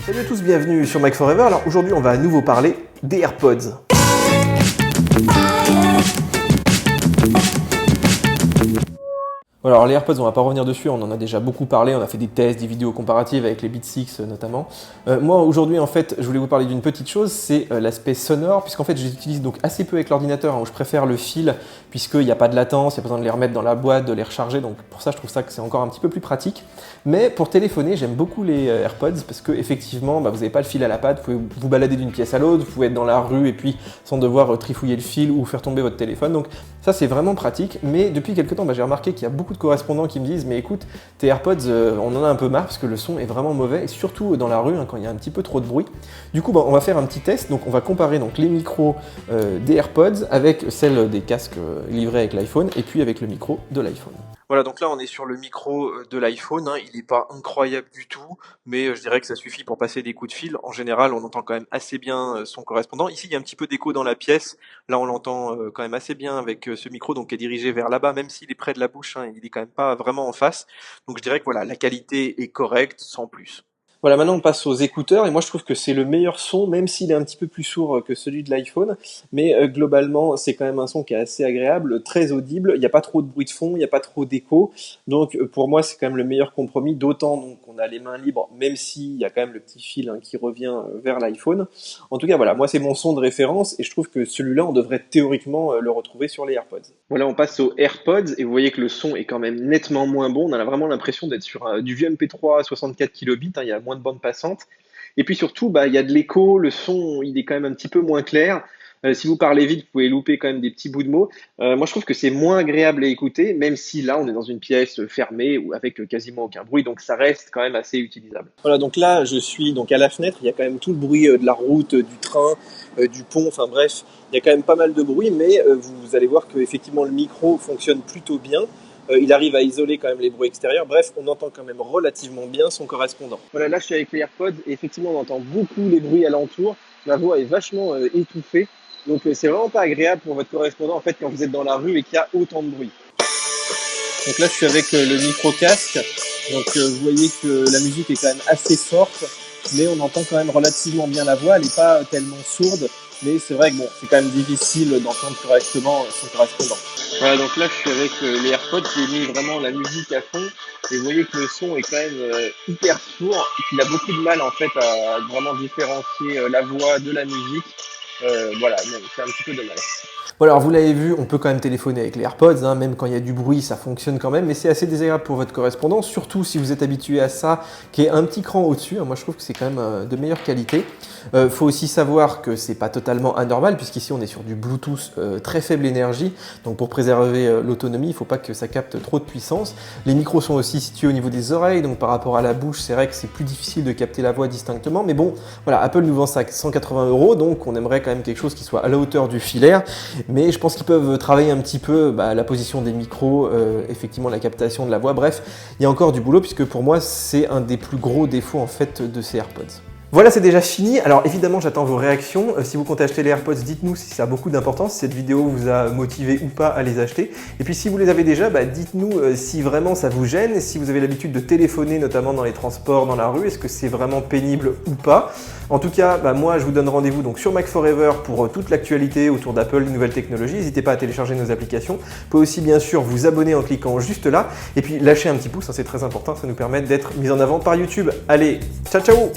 Salut à tous, bienvenue sur Mac Forever. Alors aujourd'hui on va à nouveau parler des AirPods. Alors les AirPods, on va pas revenir dessus, on en a déjà beaucoup parlé, on a fait des tests, des vidéos comparatives avec les Beats 6 notamment. Moi aujourd'hui en fait, je voulais vous parler d'une petite chose, c'est l'aspect sonore, puisqu'en fait je les utilise donc assez peu avec l'ordinateur, où je préfère le fil, puisqu'il n'y a pas de latence, il n'y a pas besoin de les remettre dans la boîte, de les recharger, donc pour ça je trouve ça que c'est encore un petit peu plus pratique. Mais pour téléphoner, j'aime beaucoup les AirPods, parce que effectivement, vous n'avez pas le fil à la patte, vous pouvez vous balader d'une pièce à l'autre, vous pouvez être dans la rue et puis sans devoir trifouiller le fil ou faire tomber votre téléphone, donc ça c'est vraiment pratique. Mais depuis quelques temps, j'ai remarqué qu'il y a beaucoup de correspondants qui me disent mais écoute, tes AirPods, on en a un peu marre parce que le son est vraiment mauvais, et surtout dans la rue quand il y a un petit peu trop de bruit. Du coup, on va faire un petit test, donc on va comparer donc, les micros des AirPods avec celles des casques livrés avec l'iPhone et puis avec le micro de l'iPhone. Voilà, donc là on est sur le micro de l'iPhone, il n'est pas incroyable du tout, mais je dirais que ça suffit pour passer des coups de fil. En général, on entend quand même assez bien son correspondant. Ici, il y a un petit peu d'écho dans la pièce, là on l'entend quand même assez bien avec ce micro donc, qui est dirigé vers là-bas, même s'il est près de la bouche, il est quand même pas vraiment en face. Donc je dirais que voilà, la qualité est correcte, sans plus. Voilà, maintenant on passe aux écouteurs, et moi je trouve que c'est le meilleur son, même s'il est un petit peu plus sourd que celui de l'iPhone, mais globalement c'est quand même un son qui est assez agréable, très audible, il n'y a pas trop de bruit de fond, il n'y a pas trop d'écho, donc pour moi c'est quand même le meilleur compromis, d'autant donc on a les mains libres, même s'il y a quand même le petit fil qui revient vers l'iPhone. En tout cas voilà, moi c'est mon son de référence, et je trouve que celui-là on devrait théoriquement le retrouver sur les AirPods. Voilà, on passe aux AirPods, et vous voyez que le son est quand même nettement moins bon, on a vraiment l'impression d'être sur du vieux MP3 à 64 kilobits, il y a moins de bande passante. Et puis surtout, il y a de l'écho, le son, il est quand même un petit peu moins clair. Si vous parlez vite, vous pouvez louper quand même des petits bouts de mots. Moi, je trouve que c'est moins agréable à écouter, même si là, on est dans une pièce fermée ou avec quasiment aucun bruit, donc ça reste quand même assez utilisable. Voilà, donc là, je suis donc à la fenêtre, il y a quand même tout le bruit de la route, du train, du pont, enfin bref, il y a quand même pas mal de bruit, mais vous allez voir que effectivement le micro fonctionne plutôt bien. Il arrive à isoler quand même les bruits extérieurs. Bref, on entend quand même relativement bien son correspondant. Voilà, là je suis avec les AirPods et effectivement on entend beaucoup les bruits alentour. Ma voix est vachement étouffée. Donc c'est vraiment pas agréable pour votre correspondant en fait quand vous êtes dans la rue et qu'il y a autant de bruit. Donc là je suis avec le micro-casque. Donc vous voyez que la musique est quand même assez forte, mais on entend quand même relativement bien la voix. Elle n'est pas tellement sourde, mais c'est vrai que c'est quand même difficile d'entendre correctement son correspondant. Voilà, donc là je suis avec les AirPods, j'ai mis vraiment la musique à fond, et vous voyez que le son est quand même hyper sourd, et qu'il a beaucoup de mal en fait à vraiment différencier la voix de la musique. Voilà, c'est un petit peu dommage. Bon alors vous l'avez vu, on peut quand même téléphoner avec les AirPods, même quand il y a du bruit ça fonctionne quand même, mais c'est assez désagréable pour votre correspondant, surtout si vous êtes habitué à ça, qui est un petit cran au-dessus. Moi je trouve que c'est quand même de meilleure qualité. Faut aussi savoir que c'est pas totalement anormal, puisqu'ici on est sur du Bluetooth très faible énergie, donc pour préserver l'autonomie, il ne faut pas que ça capte trop de puissance. Les micros sont aussi situés au niveau des oreilles, donc par rapport à la bouche, c'est vrai que c'est plus difficile de capter la voix distinctement, mais bon, voilà, Apple nous vend ça à 180 €, donc on aimerait quand même quelque chose qui soit à la hauteur du filaire. Mais je pense qu'ils peuvent travailler un petit peu la position des micros, effectivement la captation de la voix. Bref, il y a encore du boulot puisque pour moi c'est un des plus gros défauts en fait de ces AirPods. Voilà, c'est déjà fini. Alors évidemment, j'attends vos réactions. Si vous comptez acheter les AirPods, dites-nous si ça a beaucoup d'importance, si cette vidéo vous a motivé ou pas à les acheter. Et puis si vous les avez déjà, dites-nous si vraiment ça vous gêne, si vous avez l'habitude de téléphoner, notamment dans les transports, dans la rue, est-ce que c'est vraiment pénible ou pas. En tout cas, moi je vous donne rendez-vous donc sur Mac Forever pour toute l'actualité autour d'Apple, des nouvelles technologies. N'hésitez pas à télécharger nos applications. Vous pouvez aussi bien sûr vous abonner en cliquant juste là. Et puis lâcher un petit pouce, c'est très important, ça nous permet d'être mis en avant par YouTube. Allez, ciao ciao!